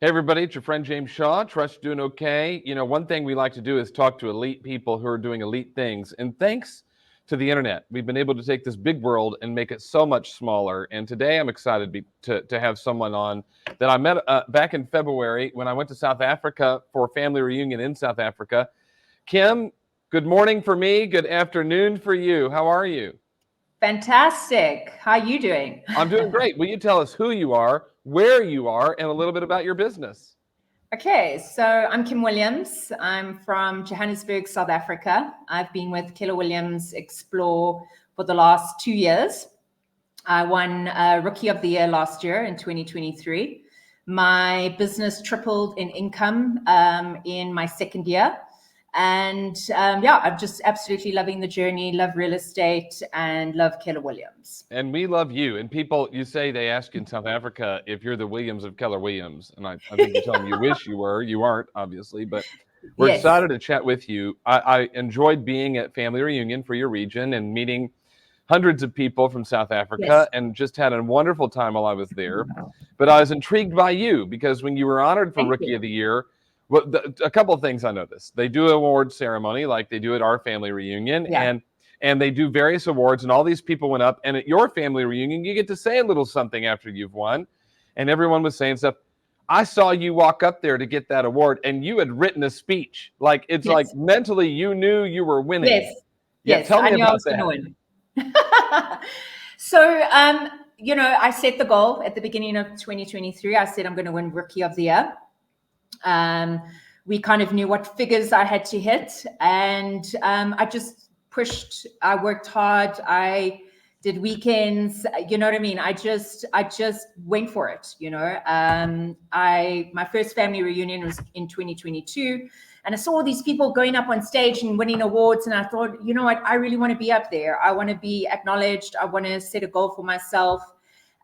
Hey, everybody, it's your friend James Shaw. Trust you're doing okay. You know, one thing we like to do is talk to elite people who are doing elite things. And thanks to the internet, we've been able to take this big world and make it so much smaller. And today I'm excited to have someone on that I met back in February when I went to South Africa for a family reunion in South Africa. Kim, good morning for me. Good afternoon for you. How are you? Fantastic. How are you doing? I'm doing great. Will you tell us who you are, where you are, and a little bit about your business? Okay, so I'm Kim Williams. I'm from Johannesburg, South Africa. I've been with Keller Williams Explore for the last 2 years. I won Rookie of the Year last year in 2023. My business tripled in income in my second year. And I'm just absolutely loving the journey, love real estate, and love Keller Williams. And we love you. And people, you say they ask in South Africa if you're the Williams of Keller Williams. And I think you're telling them you wish you were. You aren't, obviously, but we're Yes. excited to chat with you. I enjoyed being at Family Reunion for your region and meeting hundreds of people from South Africa and just had a wonderful time while I was there. But I was intrigued by you because when you were honored for Rookie of the Year, well, a couple of things I noticed. They do an award ceremony like they do at our family reunion, and they do various awards, and all these people went up. And at your family reunion, you get to say a little something after you've won. And everyone was saying stuff. I saw you walk up there to get that award, and you had written a speech. Like it's like mentally you knew you were winning. Yes. Tell me I knew about I was that. going to win. So, I set the goal at the beginning of 2023. I said I'm going to win Rookie of the Year. We kind of knew what figures I had to hit, and I just pushed. I worked hard. I did weekends. You know what I mean? I just went for it. My first family reunion was in 2022, and I saw all these people going up on stage and winning awards, and I thought, you know what? I really want to be up there. I want to be acknowledged. I want to set a goal for myself.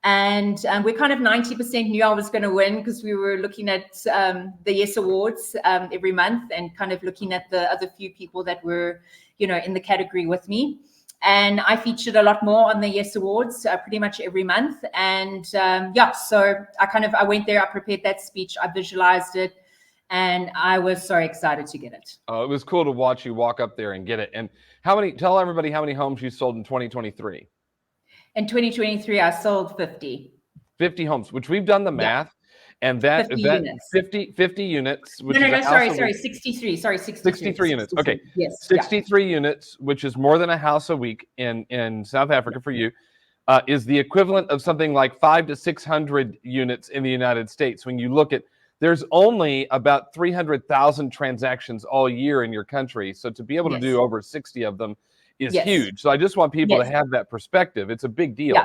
And we kind of 90% knew I was going to win because we were looking at the Yes Awards every month and kind of looking at the other few people that were, in the category with me. And I featured a lot more on the Yes Awards pretty much every month. And so I went there, I prepared that speech, I visualized it, and I was so excited to get it. Oh, it was cool to watch you walk up there and get it. And tell everybody how many homes you sold in 2023. In 2023, I sold 50. 50 homes, which we've done the math. And that 50 units. 50 units, which no, sorry, 63. Sorry, 63. 63 units. Okay. Yes. 63 units, which is more than a house a week in South Africa for you, is the equivalent of something like 500 to 600 units in the United States. When you look at, there's only about 300,000 transactions all year in your country. So to be able to do over 60 of them is huge. So I just want people to have that perspective. It's a big deal.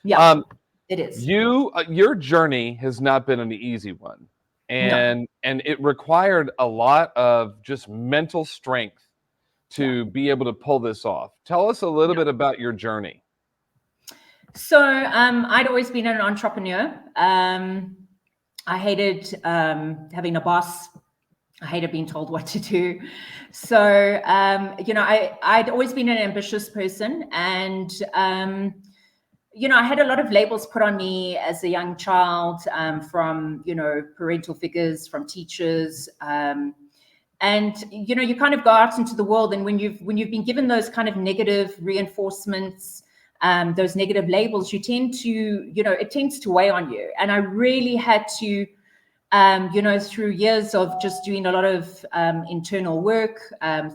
Yeah. It is. Your journey has not been an easy one, and it required a lot of just mental strength to be able to pull this off. Tell us a little bit about your journey. So I'd always been an entrepreneur. I hated having a boss. I hated being told what to do. So I'd always been an ambitious person, and I had a lot of labels put on me as a young child from, parental figures, from teachers. And, you kind of go out into the world, and when you've been given those kind of negative reinforcements, those negative labels, it tends to weigh on you. And I really had to, through years of just doing a lot of internal work,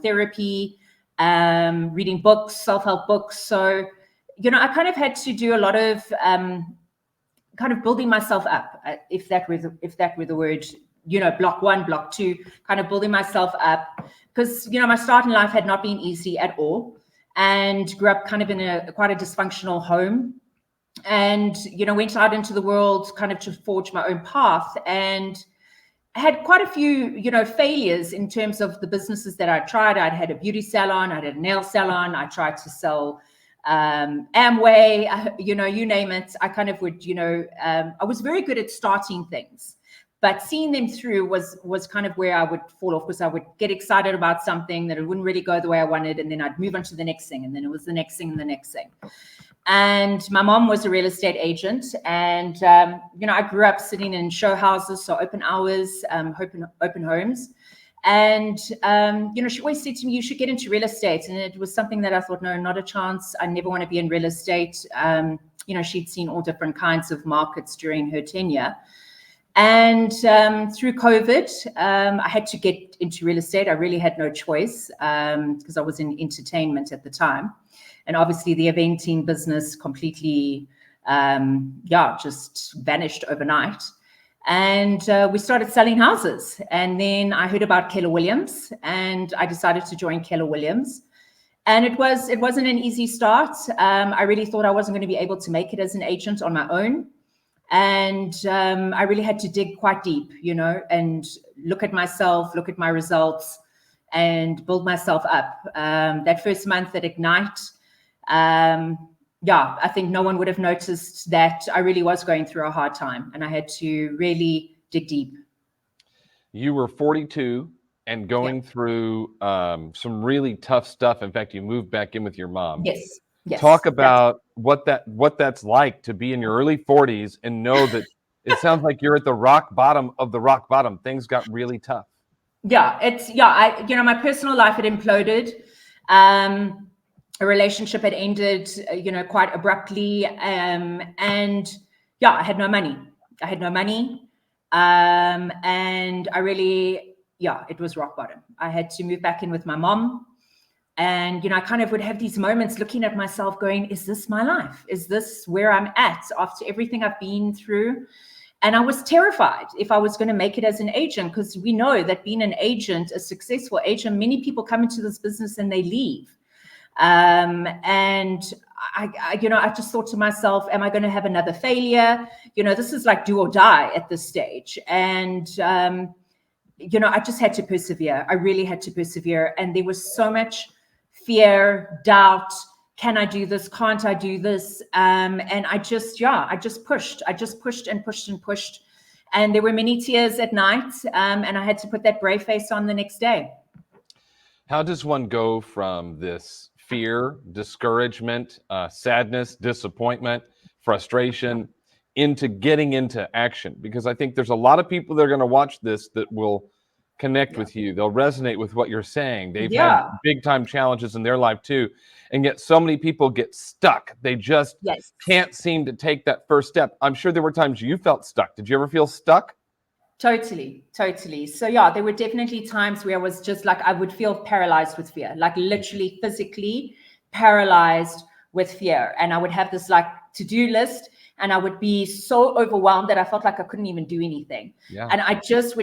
therapy, reading books, self-help books. So, I kind of had to do a lot of kind of building myself up, if that were the word, block one, block two, kind of building myself up, because, my start in life had not been easy at all, and grew up kind of in quite a dysfunctional home, and, went out into the world kind of to forge my own path, and I had quite a few, failures in terms of the businesses that I tried. I'd had a beauty salon, I had a nail salon, I tried to sell Amway, you name it. I kind of would, I was very good at starting things, but seeing them through was kind of where I would fall off, because I would get excited about something that it wouldn't really go the way I wanted, and then I'd move on to the next thing, and then it was the next thing and the next thing. And my mom was a real estate agent, and I grew up sitting in show houses, so open hours, open homes. And, she always said to me, you should get into real estate. And it was something that I thought, no, not a chance. I never want to be in real estate. She'd seen all different kinds of markets during her tenure. And through COVID, I had to get into real estate. I really had no choice because I was in entertainment at the time. And obviously the eventing business completely, just vanished overnight. And we started selling houses. And then I heard about Keller Williams, and I decided to join Keller Williams. And it wasn't an easy start. I really thought I wasn't going to be able to make it as an agent on my own. And I really had to dig quite deep, and look at myself, look at my results, and build myself up. That first month at Ignite, I think no one would have noticed that I really was going through a hard time, and I had to really dig deep. You were 42 and going through some really tough stuff. In fact, you moved back in with your mom. Yes. Talk about what that's like to be in your early 40s and know that it sounds like you're at the rock bottom of the rock bottom. Things got really tough. Yeah, my personal life had imploded. A relationship had ended, quite abruptly. And I had no money. And I really, it was rock bottom. I had to move back in with my mom. And, I kind of would have these moments looking at myself going, is this my life? Is this where I'm at after everything I've been through? And I was terrified if I was going to make it as an agent, because we know that being an agent, a successful agent, many people come into this business and they leave. And I just thought to myself, am I going to have another failure? This is like do or die at this stage. And, I just had to persevere. I really had to persevere. And there was so much fear, doubt. Can I do this? Can't I do this? And I just pushed. I just pushed and pushed and pushed. And there were many tears at night. And I had to put that brave face on the next day. How does one go from this fear, discouragement, sadness, disappointment, frustration into getting into action? Because I think there's a lot of people that are going to watch this that will connect with you. They'll resonate with what you're saying. They've had big time challenges in their life too. And yet so many people get stuck. They just can't seem to take that first step. I'm sure there were times you felt stuck. Did you ever feel stuck? Totally. So there were definitely times where I was just like, I would feel paralyzed with fear, like literally physically paralyzed with fear. And I would have this like to-do list, and I would be so overwhelmed that I felt like I couldn't even do anything. Yeah. And I just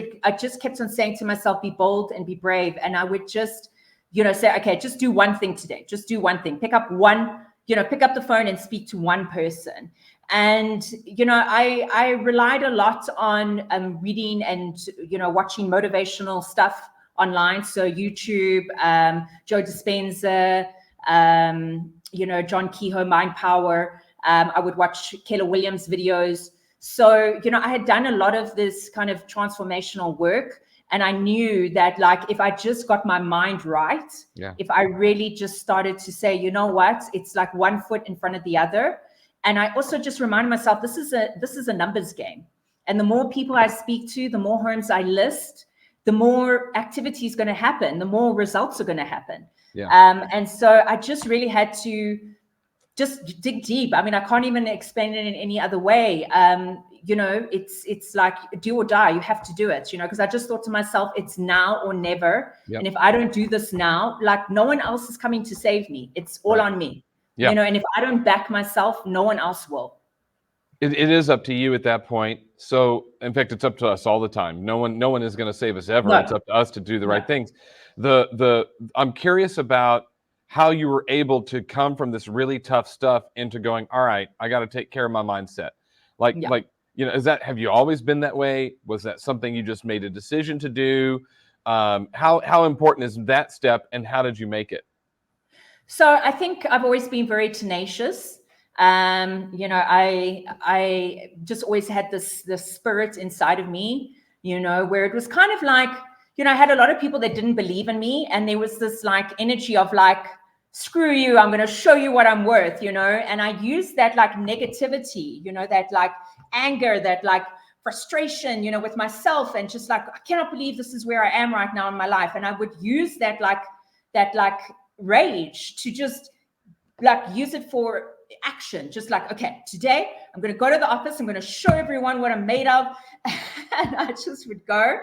kept on saying to myself, be bold and be brave. And I would just, say, okay, just do one thing today. Just do one thing. Pick up the phone and speak to one person. And, I relied a lot on keeping and, watching motivational stuff online. So YouTube, Joe Dispenza, John Kehoe, Mind Power. I would watch Keller Williams videos. So, I had done a lot of this kind of transformational work. And I knew that, like, if I just got my mind right, if I really just started to say, you know what, it's like one foot in front of the other. And I also just reminded myself, this is a numbers game. And the more people I speak to, the more homes I list, the more activity is going to happen, the more results are going to happen. Yeah. And so I just really had to just dig deep. I mean, I can't even explain it in any other way. It's like do or die. You have to do it, because I just thought to myself, it's now or never. Yep. And if I don't do this now, like no one else is coming to save me. It's all on me. Yeah. And if I don't back myself, no one else will. It is up to you at that point. So in fact, it's up to us all the time. No one is going to save us ever. No. It's up to us to do the right things. I'm curious about how you were able to come from this really tough stuff into going, all right, I got to take care of my mindset. Have you always been that way? Was that something you just made a decision to do? How important is that step, and how did you make it? So I think I've always been very tenacious. I just always had this spirit inside of me where it was kind of like, I had a lot of people that didn't believe in me. And there was this like energy of like, screw you, I'm going to show you what I'm worth, and I used that like negativity, that like anger, that like frustration, with myself, and just like, I cannot believe this is where I am right now in my life. And I would use that like rage to just like use it for action, just like, okay, today I'm going to go to the office, I'm going to show everyone what I'm made of. And I just would go,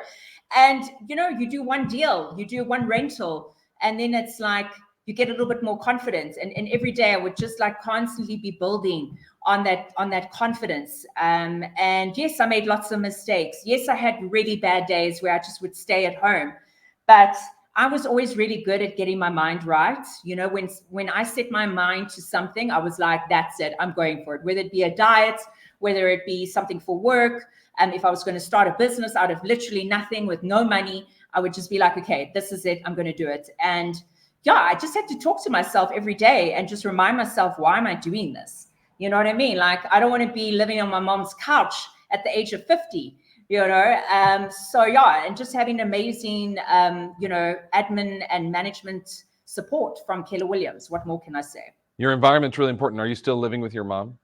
and you do one deal, you do one rental, and then it's like you get a little bit more confidence. And every day I would just like constantly be building on that confidence. And yes, I made lots of mistakes. Yes, I had really bad days where I just would stay at home, but I was always really good at getting my mind right. When I set my mind to something, I was like, that's it, I'm going for it, whether it be a diet, whether it be something for work. If I was going to start a business out of literally nothing with no money, I would just be like, okay, this is it, I'm going to do it. And yeah, I just had to talk to myself every day and just remind myself, why am I doing this? You know what I mean? Like, I don't want to be living on my mom's couch at the age of 50, so yeah, and just having amazing, admin and management support from Keller Williams. What more can I say? Your environment's really important. Are you still living with your mom?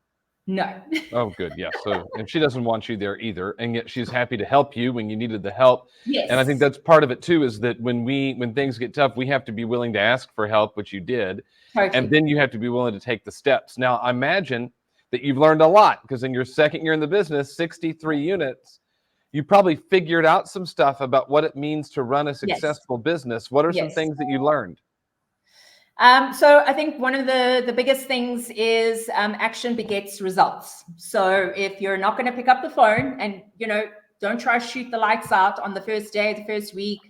No. Oh, good. Yeah. So, and she doesn't want you there either. And yet she's happy to help you when you needed the help. Yes. And I think that's part of it too, is that when things get tough, we have to be willing to ask for help, which you did. Totally. And then you have to be willing to take the steps. Now, I imagine that you've learned a lot, because in your second year in the business, 63 units, you probably figured out some stuff about what it means to run a successful business. What are some things that you learned? So I think one of the biggest things is action begets results. So if you're not going to pick up the phone and, don't try to shoot the lights out on the first day, the first week,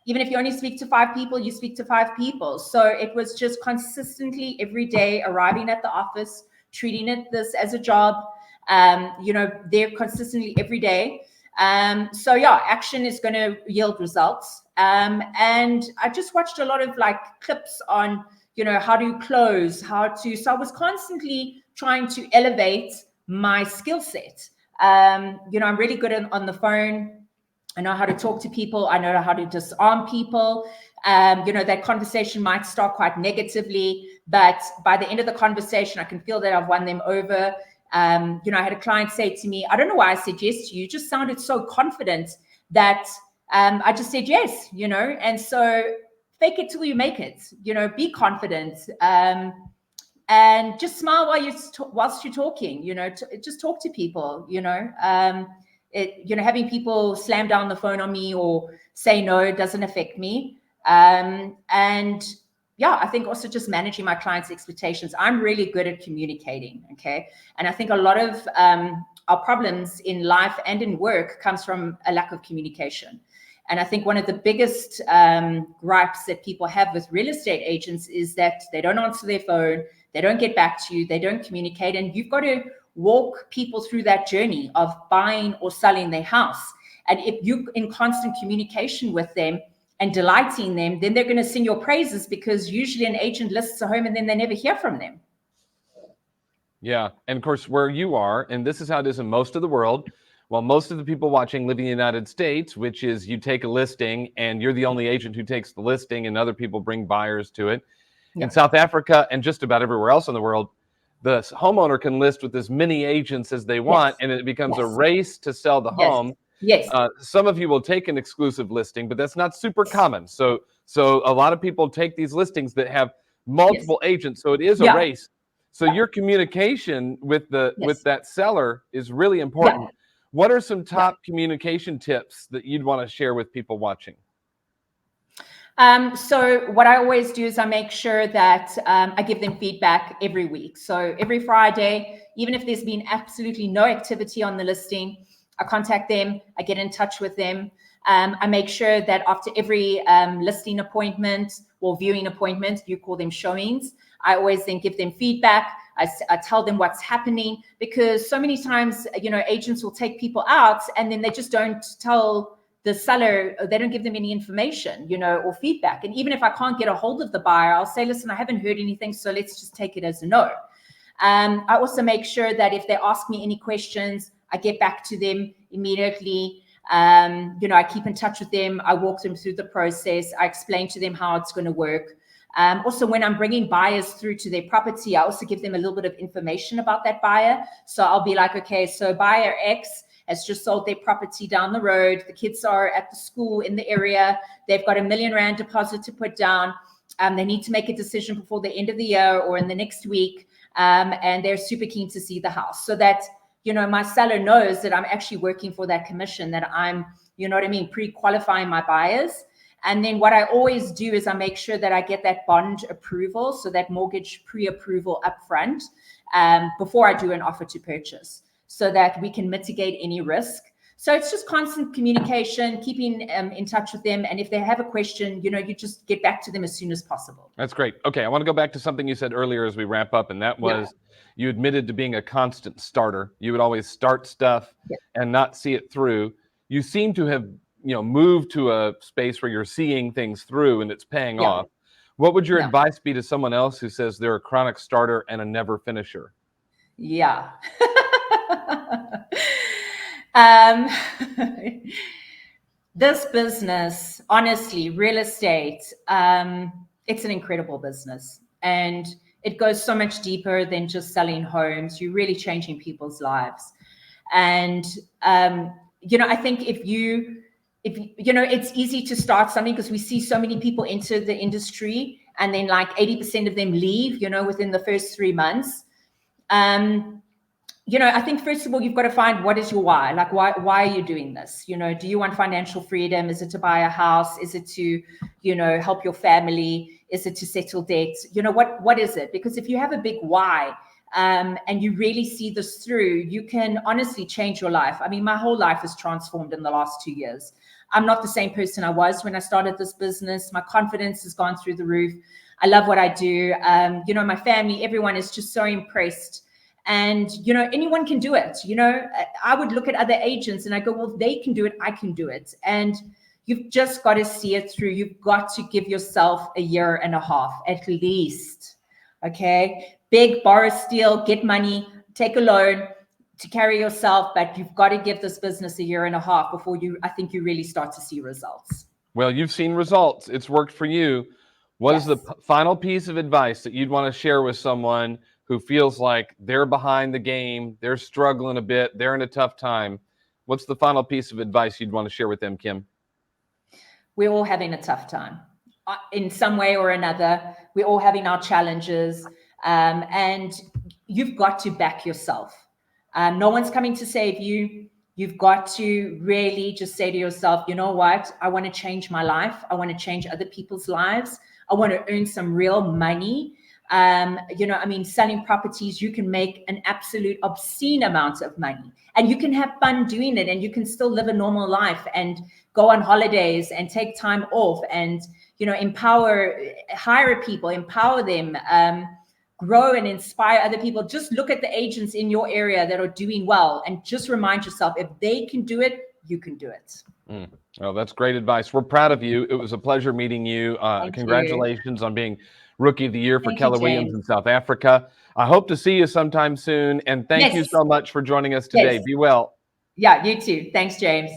even if you only speak to 5 people, you speak to 5 people. So it was just consistently every day arriving at the office, treating it this as a job, there consistently every day. So yeah, action is going to yield results. And I just watched a lot of like clips on, how to close, so I was constantly trying to elevate my skill set. I'm really good on the phone. I know how to talk to people. I know how to disarm people. That conversation might start quite negatively, but by the end of the conversation, I can feel that I've won them over. I had a client say to me, I don't know why I said yes to you. You just sounded so confident that I just said yes, and so fake it till you make it, be confident, and just smile whilst you're talking, just talk to people, having people slam down the phone on me or say no doesn't affect me. And yeah, I think also just managing my clients' expectations. I'm really good at communicating, okay? And I think a lot of our problems in life and in work comes from a lack of communication. And I think one of the biggest gripes that people have with real estate agents is that they don't answer their phone, they don't get back to you, they don't communicate, and you've got to walk people through that journey of buying or selling their house. And if you're in constant communication with them and delighting them, then they're going to sing your praises, because usually an agent lists a home and then they never hear from them. Yeah. And of course, where you are, and this is how it is in most of the world, while most of the people watching live in the United States, which is you take a listing and you're the only agent who takes the listing and other people bring buyers to it. Yeah. In South Africa and just about everywhere else in the world, the homeowner can list with as many agents as they want, and it becomes a race to sell the home. Yes. Some of you will take an exclusive listing, but that's not super common. So a lot of people take these listings that have multiple agents. So it is a race. So your communication with that seller is really important. Yeah. What are some top communication tips that you'd want to share with people watching? So what I always do is I make sure that I give them feedback every week. So every Friday, even if there's been absolutely no activity on the listing, I contact them, I get in touch with them. I make sure that after every listing appointment or viewing appointment, you call them showings, I always then give them feedback. I tell them what's happening, because so many times, agents will take people out and then they just don't tell the seller, they don't give them any information, or feedback. And even if I can't get a hold of the buyer, I'll say, listen, I haven't heard anything, so let's just take it as a no. I also make sure that if they ask me any questions, I get back to them immediately. I keep in touch with them. I walk them through the process. I explain to them how it's going to work. Also, when I'm bringing buyers through to their property, I also give them a little bit of information about that buyer. So I'll be like, okay, so buyer X has just sold their property down the road. The kids are at the school in the area. They've got R1 million deposit to put down. They need to make a decision before the end of the year or in the next week. And they're super keen to see the house, so that, my seller knows that I'm actually working for that commission, that I'm, pre-qualifying my buyers. And then what I always do is I make sure that I get that bond approval, so that mortgage pre-approval upfront, before I do an offer to purchase, so that we can mitigate any risk. So it's just constant communication, keeping in touch with them. And if they have a question, you just get back to them as soon as possible. That's great. Okay, I want to go back to something you said earlier as we wrap up, and that was you admitted to being a constant starter. You would always start stuff and not see it through. You seem to have, moved to a space where you're seeing things through and it's paying off. What would your advice be to someone else who says they're a chronic starter and a never finisher? Yeah. This business, honestly, real estate, it's an incredible business, and it goes so much deeper than just selling homes. You're really changing people's lives. And, I think if it's easy to start something, because we see so many people enter the industry and then like 80% of them leave, within the first 3 months. I think first of all, you've got to find what is your why. Like, why are you doing this? Do you want financial freedom? Is it to buy a house? Is it to, help your family? Is it to settle debts? What is it? Because if you have a big why, and you really see this through, you can honestly change your life. I mean, my whole life has transformed in the last 2 years. I'm not the same person I was when I started this business. My confidence has gone through the roof. I love what I do. My family, everyone is just so impressed. And, anyone can do it. I would look at other agents and I go, well, if they can do it, I can do it. And you've just got to see it through. You've got to give yourself 1.5 years at least. Okay. Big, borrow, steal, get money, take a loan to carry yourself. But you've got to give this business 1.5 years before I think you really start to see results. Well, you've seen results. It's worked for you. What is the final piece of advice that you'd want to share with someone who feels like they're behind the game, they're struggling a bit, they're in a tough time? What's the final piece of advice you'd want to share with them, Kim? We're all having a tough time in some way or another. We're all having our challenges, and you've got to back yourself. No one's coming to save you. You've got to really just say to yourself, you know what? I want to change my life. I want to change other people's lives. I want to earn some real money. Selling properties, you can make an absolute obscene amount of money, and you can have fun doing it, and you can still live a normal life and go on holidays and take time off and, hire people, empower them, grow and inspire other people. Just look at the agents in your area that are doing well and just remind yourself, if they can do it, you can do it. Oh, that's great advice. We're proud of you. It was a pleasure meeting you. Congratulations on being Rookie of the Year for Keller Williams in South Africa. I hope to see you sometime soon. And thank you so much for joining us today. Be well. Yeah, you too. Thanks, James.